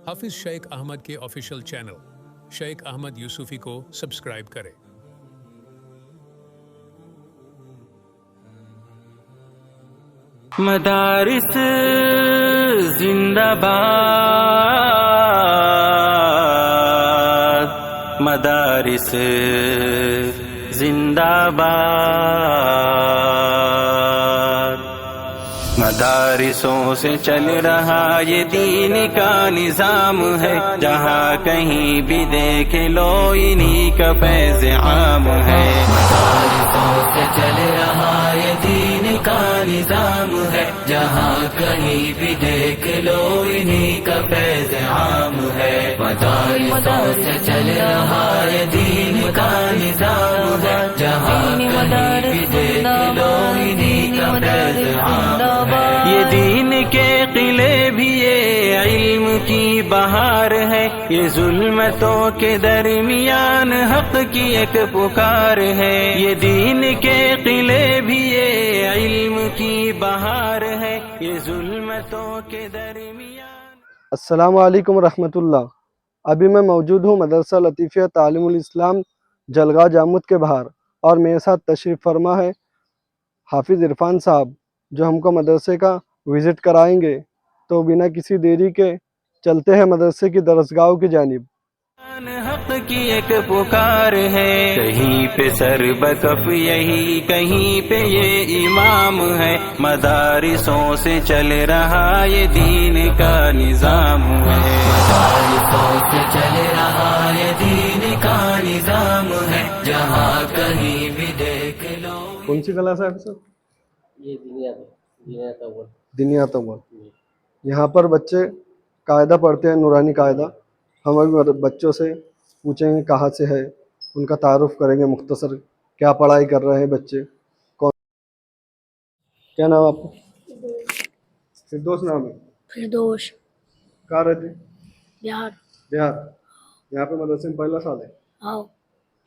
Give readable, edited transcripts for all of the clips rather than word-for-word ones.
حافظ شیخ احمد کے official channel شیخ احمد یوسفی کو سبسکرائب کریں۔ مدارس زندہ باد، مدارس زندہ باد، مدارسوں سے چل رہا یہ دین کا نظام ہے، جہاں کہیں بھی دیکھ لو انہی کا فیض عام ہے۔ مدارسوں سے چل رہا یہ دین کا نظام ہے، جہاں کہیں بھی دیکھ لو انہی کا فیض عام ہے۔ مدارسوں سے چل رہا یہ دین کا نظام ہے، جہاں کہیں بھی دیکھ لو انہی کا فیض عام ہے۔ یہ دین کے قلعے بھی یہ علم کی بہار ہے، یہ ظلمتوں کے درمیان حق کی ایک پکار ہے۔ یہ دین کے قلعے بھی یہ علم کی بہار ہے، یہ ظلمتوں کے درمیان۔ السلام علیکم ورحمۃ اللہ۔ ابھی میں موجود ہوں مدرسہ لطیفیہ تعلیم الاسلام جلگہ جامت کے باہر، اور میرے ساتھ تشریف فرما ہے حافظ عرفان صاحب، جو ہم کو مدرسے کا وزٹ کرائیں گے۔ تو بنا کسی دیری کے چلتے ہیں مدرسے کی درسگاہوں کی جانب۔ حق کی ایک پکار ہے، کہیں پہ سر بکف یہی، کہیں پہ یہ امام ہے۔ مدارسوں سے چل رہا یہ دین کا نظام ہے، مدارسوں سے چل رہا یہ دین کا نظام ہے، جہاں کہیں بھی دیکھ لو۔ کون سی کلاس ہے صاحب؟ یہ دنیا اول۔ یہاں پر بچے قاعدہ پڑھتے ہیں، نورانی قاعدہ۔ ہم ابھی بچوں سے پوچھیں گے کہاں سے ہے، ان کا تعارف کریں گے مختصر، کیا پڑھائی کر رہے ہیں بچے۔ کیا نام آپ کو؟ فردوس نام ہے۔ فردوس کہاں رہتے؟ بہار۔ بہار۔ یہاں پہ مدرسے میں پہلا سال ہے؟ آؤ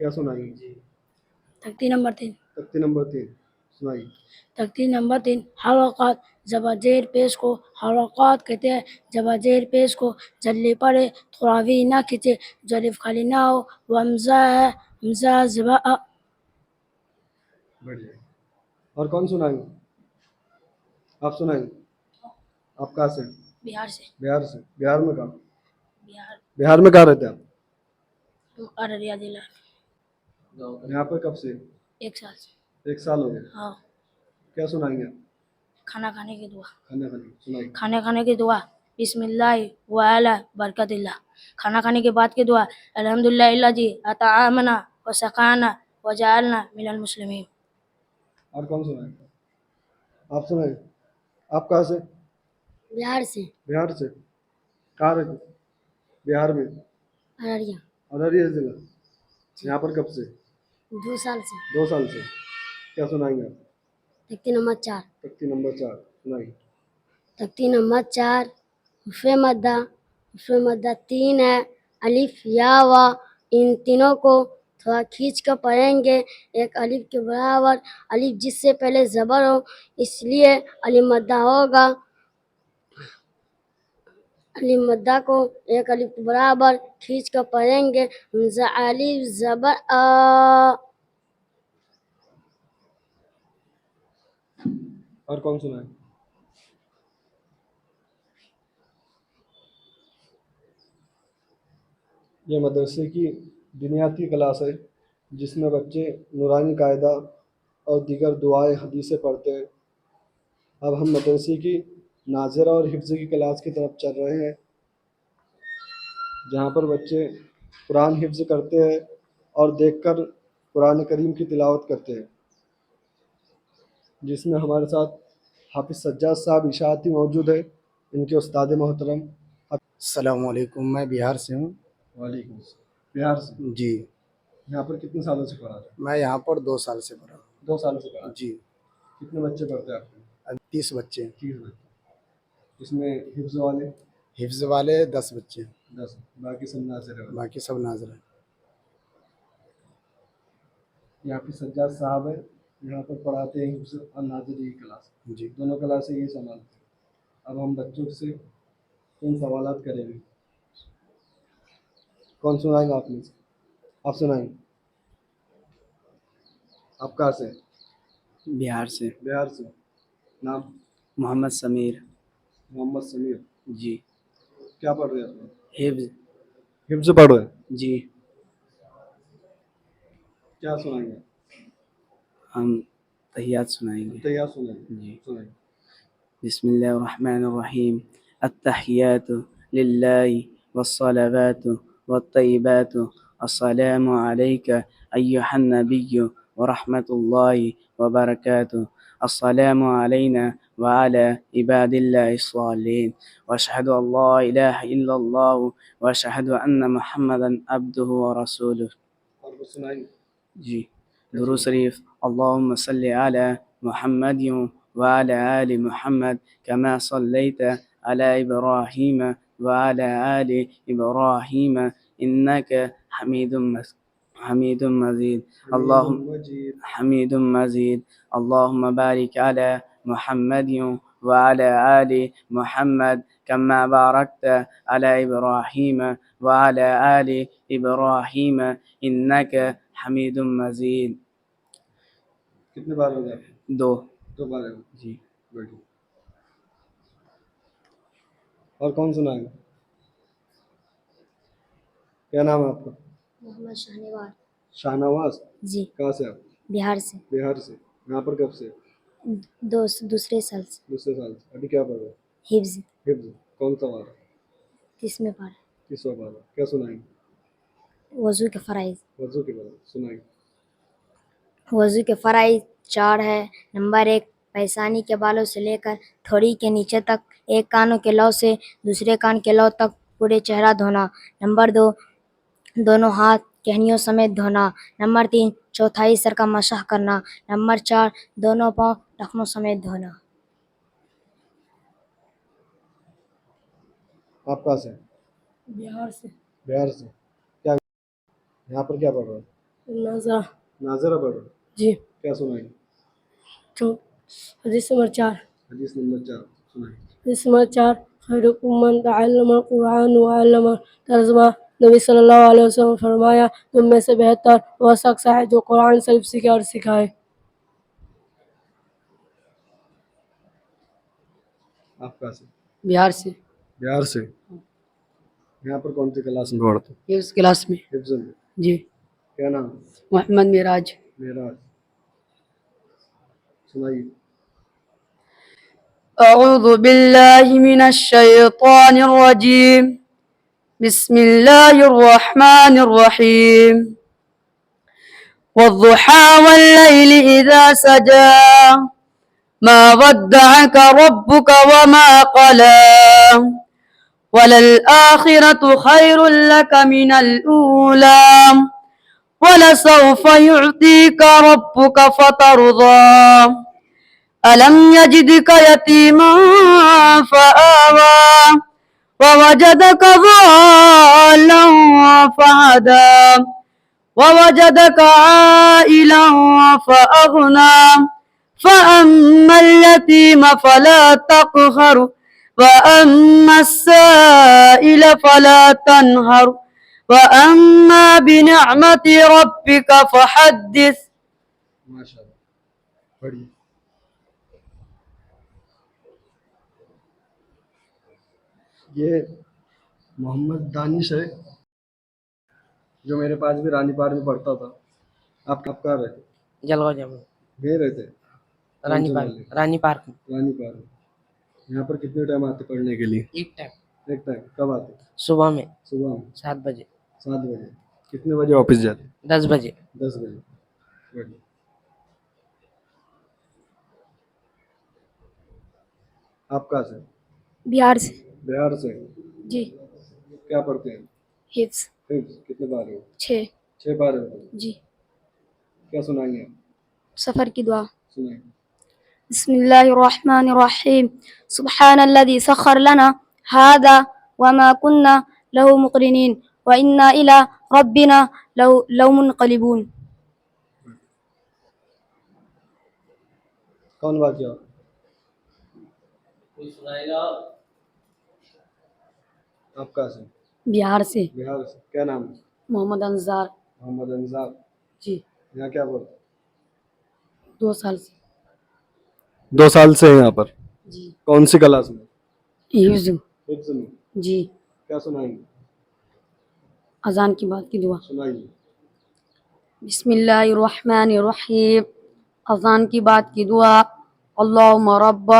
کیا سنائیں گے؟ تختی نمبر 3۔ تختی نمبر 3 سنائیے۔ تختی نمبر 3، حلقات زبر زیر پیش کو حلقات کہتے ہیں۔ زبر زیر پیش کو جلدی پڑھے، تھوڑا بھی نہ کھینچے، جلف خالی نہ ہو، ومزہ ہے حمزہ زبا۔ بڑھیا۔ اور کون سنائیں گے؟ آپ سنائیں گے۔ آپ کہاں سے؟ بہار سے۔ بہار سے۔ بہار میں کہاں؟ بہار بہار میں کہاں رہتے ہیں آپ؟ ارریہ ضلع۔ یہاں پہ کب سے؟ 1 سال سے۔ 1 سال ہو گیا۔ ہاں۔ کیا سنائیں گے آپ؟ کھانا کھانے کی دعا۔ کھانا کھانے سنائیے۔ کھانے کھانے کی دعا، بسم اللہ وعلی برکت اللہ۔ کھانا کھانے کے بعد کی دعا، الحمدللہ الذی اطعمنا وسقانا وجعلنا من المسلمین۔ اور کون سنائیں گے؟ آپ سنائیں۔ آپ کہاں سے؟ بہار سے۔ بہار سے۔ کہاں رہتے؟ بہار میں ارریہ۔ ارریہ ضلع۔ یہاں پر کب سے؟ 2 سال سے۔ 2 سال سے۔ کیا سنائیں گے آپ؟ تختی نمبر 4۔ تختی نمبر 4 سنائیے۔ تختی نمبر 4، حرف مدہ 3 ہے، الف یا وا، ان تینوں کو تھوڑا کھینچ کر پڑھیں گے، ایک الف کے برابر۔ الف جس سے پہلے زبر ہو اس لیے الف مدہ ہوگا، الف مدہ کو ایک الف کے برابر کھینچ کر پڑھیں گے، حمزہ الف زبر آ۔ اور کون سنائیں؟ یہ مدرسے کی بنیادی کلاس ہے، جس میں بچے نورانی قاعدہ اور دیگر دعائیں حدیثیں پڑھتے ہیں۔ اب ہم مدرسے کی ناظرہ اور حفظ کی کلاس کی طرف چل رہے ہیں، جہاں پر بچے قرآن حفظ کرتے ہیں اور دیکھ کر قرآن کریم کی تلاوت کرتے ہیں، جس میں ہمارے ساتھ حافظ سجاد صاحب اشاعتی موجود ہے، ان کے استاد محترم۔ السلام علیکم، میں بہار سے ہوں۔ وعلیکم السلام۔ بہار سے؟ جی۔ یہاں پر کتنے سالوں سے پڑھا رہے ہیں؟ میں یہاں پر 2 سال سے پڑھا ہوں۔ 2 سال سے پڑھا۔ جی۔ کتنے بچے پڑھتے ہیں آپ کے؟ 30 بچے ہیں۔ 30 بچے۔ اس میں حفظ والے؟ حفظ والے 10 بچے ہیں، 10، باقی سب ناظر ہیں۔ باقی سب ناظر ہیں۔ یہاں پہ سجاد صاحب ہے، یہاں پر پڑھاتے ہیں حفظ اور ناظر کی کلاس، جی۔ دونوں کلاسیں یہ سنبھالتے ہیں۔ اب ہم بچوں سے ان سوالات کریں گے۔ کون سنائیں گا آپ میں سے؟ آپ سنائیں. آپ کہاں سے؟ بہار سے. بہار سے. نام؟ محمد سمیر. محمد سمیر. جی. کیا پڑھ رہے ہیں آپ؟ حفظ. حفظ پڑھ رہے ہیں. جی. کیا سنائیں گے؟ ہم تحیات سنائیں گے. تیار سنائیں. جی. سنائیں. بسم اللہ الرحمن الرحیم. التحیات للہ والصلوات والطیبات السلام علیک ایہا النبی ورحمۃ اللہ وبرکاتہ. السلام علینا وعلى عباد اللہ الصالحین واشہد ان لا الہ الا اللہ واشہد ان محمدا عبدہ ورسولہ. اور وہ سنائیں. جی. درود شریف. اللهم صل على محمد وعلى آل محمد كما صليت على إبراهيم وعلى آل إبراهيم إنك حميد مجيد. اللهم حميد مجيد. اللهم بارك على محمد وعلى آل محمد كما باركت على إبراهيم وعلى آل إبراهيم إنك حميد مجيد. کتنے بار ہو گئے؟ 2. 2 بار ہے. جی. بیٹھو. اور کون سنائیں گے؟ کیا نام ہے آپ کا؟ محمد شاہنواز. شاہنواز. جی. کہاں سے آپ؟ بہار سے. بہار سے. یہاں پر کب سے؟ دوسرے سال سے. دوسرے سال سے. ابھی کیا پڑھ رہے ہیں؟ حفظ. حفظ. کون سا بار؟ 30 پارہ. 30واں بار. کیا سنائیں گے؟ وضو کے فرائض. وضو کے بارے میں سنائیں گے. وضو کے فرائض 4 ہے. نمبر 1 پیشانی کے بالوں سے لے کر تھوڑی کے نیچے تک ایک کانوں کے لو سے دوسرے کان کے لو تک پورے چہرہ دھونا. نمبر 2 دونوں ہاتھ ٹہنیوں سمیت دھونا. نمبر 3 چوتھائی سر کا مسح کرنا. نمبر 4 دونوں پاؤں ٹخنوں سمیت دھونا. آپ کہاں سے؟ بہار سے. بہار سے. کیا یہاں پر کیا پڑھ رہے ہیں؟ نازا. ناظرہ پڑھ رہے ہیں. جی. کیا سنائیں گے؟ حدیث نمبر 4. حدیث نمبر 4 سنائیں. حدیث نمبر 4 خیرکم من تعلم القرآن وعلمہ. ترجمہ نبی صلی اللہ علیہ وسلم نے فرمایا تم میں سے بہتر وہ شخص ہے جو قرآن شریف سیکھے اور سکھائے. آپ کہاں سے؟ بہار سے. بہار سے. یہاں پر کون سی کلاس میں پڑھتے ہیں؟ حفظ کلاس میں. حفظ میں. جی. کیا نام؟ محمد معراج. معراج. سنائیے. أعوذ بالله من الشيطان الرجيم. بسم الله الرحمن الرحيم. والضحى والليل إذا سجى ما ودعك ربك وما قلى وللآخرة خير لك من الأولى ولسوف يعطيك ربك فترضى ألم يجدك يتيما فآوى ووجدك ضالا فهدى ووجدك عائلا فأغنى فأما اليتيم فلا تقهر وأما السائل فلا تنهر وأما بنعمة ربك فحدث. ماشاء اللہ. پڑھیے. یہ محمد دانش ہے جو میرے پاس بھی رانی پار میں پڑھتا تھا. آپ کہاں رہتے؟ جلگاؤں جامع. گئے رہتے رانی پارک. رانی پارک. رانی پار میں. یہاں پر کتنے ٹائم آتے پڑھنے کے لیے؟ ایک ٹائم. ایک ٹائم. کب آتے؟ صبح میں صبح میں 7 بجے. 7 بجے. کتنے بجے آفس جاتے؟ 10 بجے. 10 بجے. بڑھیا. آپ کہاں سے؟ بہار سے. بہار سے. جی. کیا پڑھتے ہیں؟ حفظ. حفظ. کتنے بار ہو؟ 6. 6 بار ہو. جی. کیا سنائیں گے آپ؟ سفر کی دعا. سنائیں. بسم اللہ الرحمن الرحیم. سبحان الذي سخر لنا هذا وما كنا له مقرنين وإنا إلى ربنا لمنقلبون. کون واقعہ؟ آپ کہاں سے؟ بہار سے. بہار سے. کیا نام ہے؟ محمد انصار. محمد انصار. جی. یہاں کیا پڑھتے ہیں؟ 2 سال سے. 2 سال سے یہاں پر. جی. کون سی کلاس میں؟ حفظ. حفظ میں. جی. کیا سنائیں گے؟ اذان کی بات کی دعا. سنائیے. بسم اللہ الرحمن الرحیم. اذان کی بات کی دعا. اللہم رب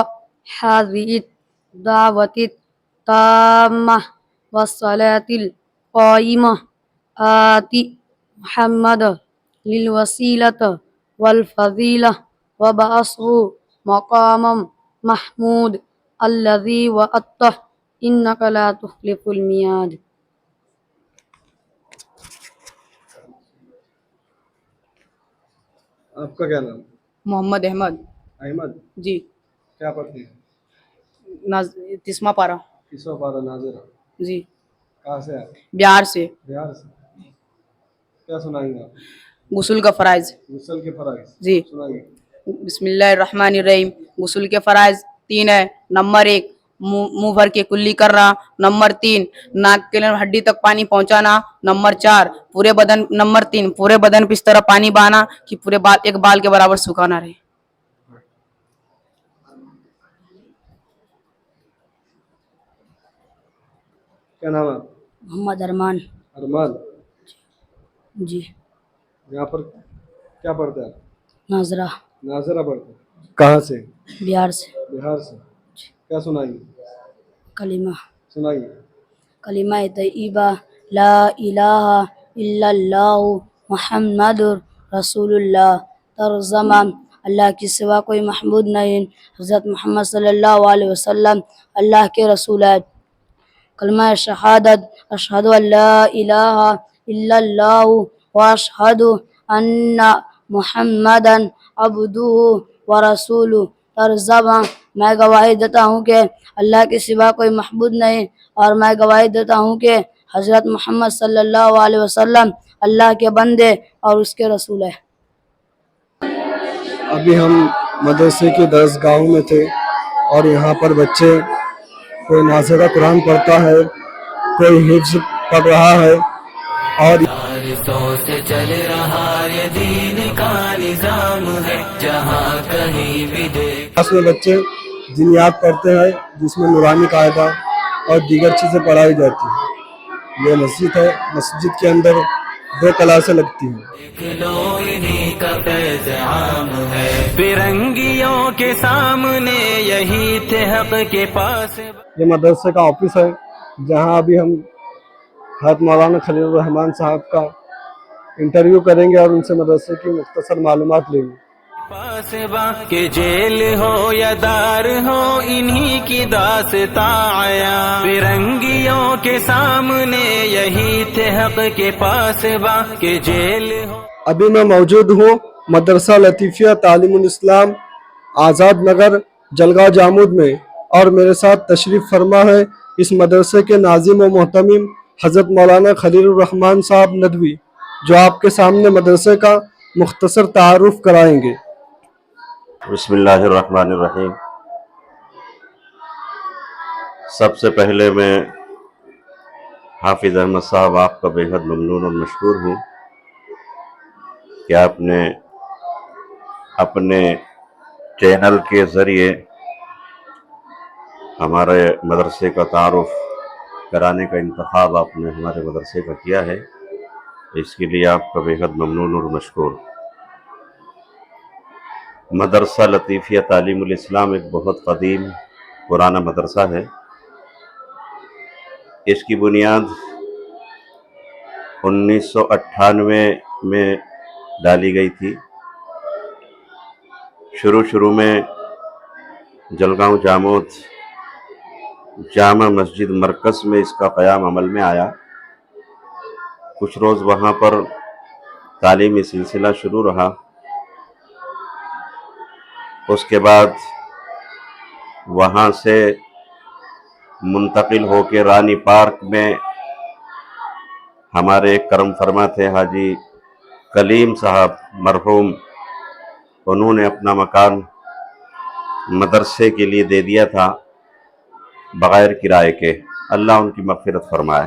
هذه الدعوة التامة والصلاة القائمة آت محمد للوسيلة والفضيلة وبعثه مقاما محمود الذي وعدته إنك لا تخلف الميعاد. آپ کا کیا نام؟ محمد احمد. احمد. جی. کیا پڑھتے ہیں؟ 30واں پارہ. کسواں پارہ ناظرہ. جی. کہاں سے آپ؟ بہار سے. بہار سے. کیا سنائیں گے آپ؟ غسل کا فرائض. غسل کے فرائض. جی. سنائیے. بسم اللہ الرحمن الرحیم. غسل کے فرائض 3 ہے. نمبر 1 منہ بھر کے کلی کرنا. نمبر 3 ناک کے ہڈی تک پانی پہنچانا. نمبر 4 پورے بدن. نمبر 3 پورے بدن پہ اس طرح پانی بہانا کہ پورے بال ایک بال کے برابر سوکھا نہ رہے. کیا نام ہے؟ محمد ارمان. ارمان. جی. یہاں پر کیا پڑھتے ہیں؟ ناظرہ. ناظرہ پڑھتے ہیں. کہاں سے؟ بہار سے. بہار سے. کیا سنائیے؟ کلمہ. سنائیے. کلمہ طیبہ لا الہ الا اللہ محمد رسول اللہ. ترجمہ اللہ کے سوا کوئی معبود نہیں. حضرت محمد صلی اللہ علیہ وسلم اللہ کے رسول ہے. کلمہ شہادت اشہد ان لا الہ الا اللہ واشہد ان محمدً عبدہ ورسولہ. ترجمہ میں گواہی دیتا ہوں کہ اللہ کے سوا کوئی معبود نہیں اور میں گواہی دیتا ہوں کہ حضرت محمد صلی اللہ علیہ وسلم اللہ کے بندے اور اس کے رسول ہے. ابھی ہم مدرسے کی درسگاہوں میں تھے اور یہاں پر بچے کوئی ناظرہ قرآن پڑھتا ہے, کوئی حفظ پڑھ رہا ہے اور سے چل رہا یہ دین کا نظام ہے جہاں کہیں بھی دیکھ. اس میں بچے دینیات پڑھتے ہیں جس میں نورانی قاعدہ اور دیگر چیزیں پڑھائی جاتی ہیں. یہ مسجد ہے. مسجد کے اندر 2 کلاسیں لگتی ہیں. فرنگیوں کے سامنے یہی تھے حق کے پاس. یہ مدرسے کا آفس ہے جہاں ابھی ہم حضرت مولانا خلیل الرحمان صاحب کا انٹرویو کریں گے اور ان سے مدرسے کی مختصر معلومات لیں گے. پاسباں کے جیل ہو یا دار ہو انہی کی داستاں آیا. فرنگیوں کے سامنے یہی تھے حق کے پاسباں کے جیل ہو. ابھی میں موجود ہوں مدرسہ لطیفیہ تعلیم الاسلام آزاد نگر جلگاؤں جامود میں اور میرے ساتھ تشریف فرما ہے اس مدرسے کے ناظم و محتمم حضرت مولانا خلیل الرحمان صاحب ندوی جو آپ کے سامنے مدرسے کا مختصر تعارف کرائیں گے. بسم اللہ الرحمن الرحیم. سب سے پہلے میں حافظ احمد صاحب آپ کا بے حد ممنون اور مشکور ہوں کہ آپ نے اپنے چینل کے ذریعے ہمارے مدرسے کا تعارف کرانے کا انتخاب آپ نے ہمارے مدرسے کا کیا ہے. اس کے لیے آپ کا بے حد ممنون اور مشکور. مدرسہ لطیفیہ تعلیم الاسلام ایک بہت قدیم پرانا مدرسہ ہے. اس کی بنیاد 1998 میں ڈالی گئی تھی. شروع میں جلگاؤں جامود جامع مسجد مرکز میں اس کا قیام عمل میں آیا. کچھ روز وہاں پر تعلیمی سلسلہ شروع رہا. اس کے بعد وہاں سے منتقل ہو کے رانی پارک میں ہمارے ایک کرم فرما تھے حاجی کلیم صاحب مرحوم, انہوں نے اپنا مکان مدرسے کے لیے دے دیا تھا بغیر کرائے کے. اللہ ان کی مغفرت فرمائے.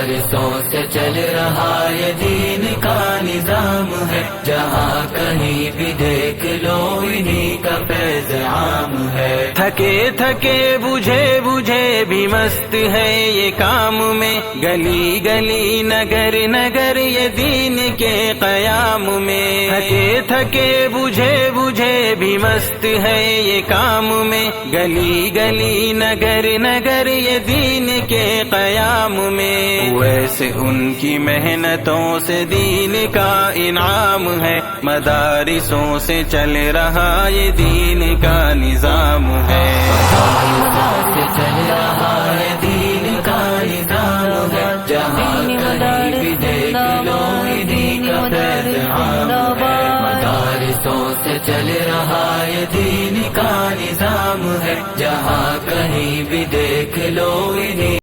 مدارسوں سے چل رہا یہ دین کا نظام ہے، جہاں کہیں بھی دیکھ لو انہی کا فیض عام ہے۔ تھکے تھکے بجھے بجھے بھی مست ہے یہ کام میں، گلی گلی نگر نگر یہ دین کے قیام میں۔ تھکے تھکے بجھے بجھے بھی مست ہے یہ کام میں، گلی گلی نگر نگر یہ دین کے قیام میں۔ ویسے ان کی محنتوں سے دین کا انعام ہے، مدارسوں سے چل رہا یہ دین کا نظام ہے۔ مدارسوں سے چل رہا ہے دین کا نظام ہے، جہاں کہیں بھی دیکھ لو انہی کا فیض عام ہے۔ مدارسوں سے چل رہا ہے دین کا نظام ہے، جہاں کہیں بھی دیکھ لو